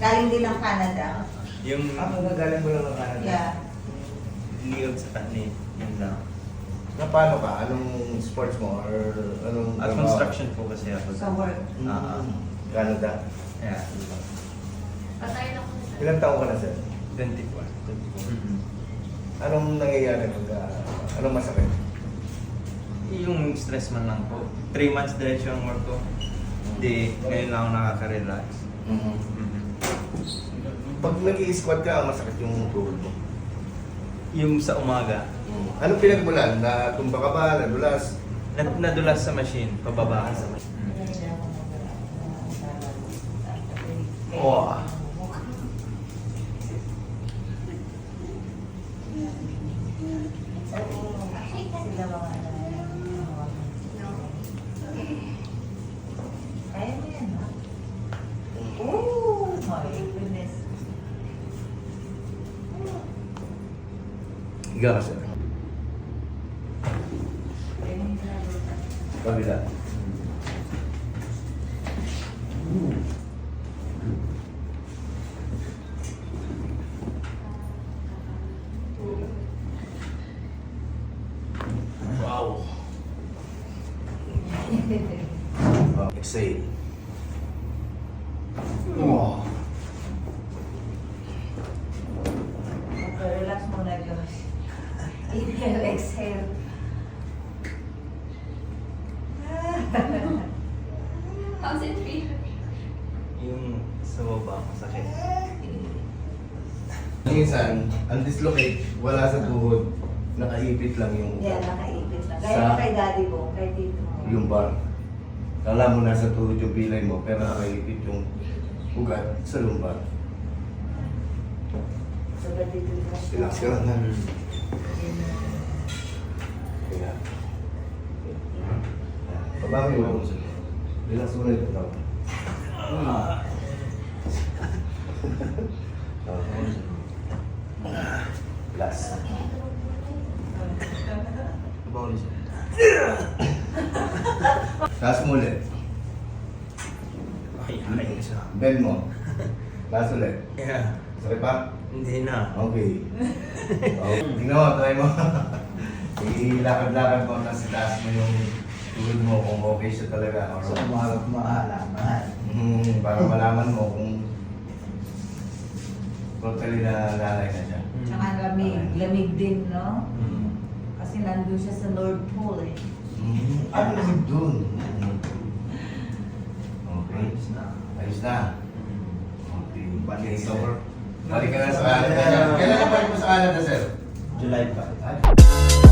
Galing din ng Canada. Yung Galing mo lang ng Canada. Yeah. liog sa kanit, yun lang. Na paano ka? Anong sports mo? Or anong At trabaho? construction po kasi ako. Sa work. Canada. Yeah. Patay na ko. Ilang taon ka na, sir? 24. Anong nangyayari pag anong masakit? Yung stress man lang po. 3 months diretso ang work ko. Hindi, ngayon lang ako nakaka-relax. Pag nag-i-squat ka, masakit yung tuhod mo. Yung sa umaga, Anong pinagmulan? Natumba ka ba? Nadulas? nadulas sa machine, pababa ka sa machine. Oh. Sila mga Kaya mo yan, ha? Oh, my goodness. Higa ka, sir. Kabila. Wow. Exhale. Oh. Relax muna, Josh. Inhale, exhale. How's it feel? Yung sa baba, masakit. Minsan, ang dislocate, wala sa tuhod. Nakaipit lang yung Yan, nakaipit lang. Sa- Gaya kay daddy mo, kay tito mo. lumbar. Kala mo nasa tuhod yung pilay mo, pero nakaipit yung ugat sa lumbar. So, dito Relax ka lang na. Kaya. Pabawi mo. Relax mo na ito. Last. Taas mo ulit. Ay, Bend mo. Taas ulit. Yeah. Sakit pa? Hindi na. Okay. Tingnan mo, try mo. Ilakad-lakad mo, tapos itaas mo yung tuhod mo kung okay siya talaga. Or, maalaman. para malaman mo kung totally na lalay na siya. Tsaka lamig. Lamig din, no? Mm. Kasi nandun siya sa North Pole, eh. Ano naman dun? Okay. Ayos na. Ayos na. Okay. Balik So, sir. balik ka na sa Canada. Kailan ka balik mo sa Canada, sir? July 5. Ay.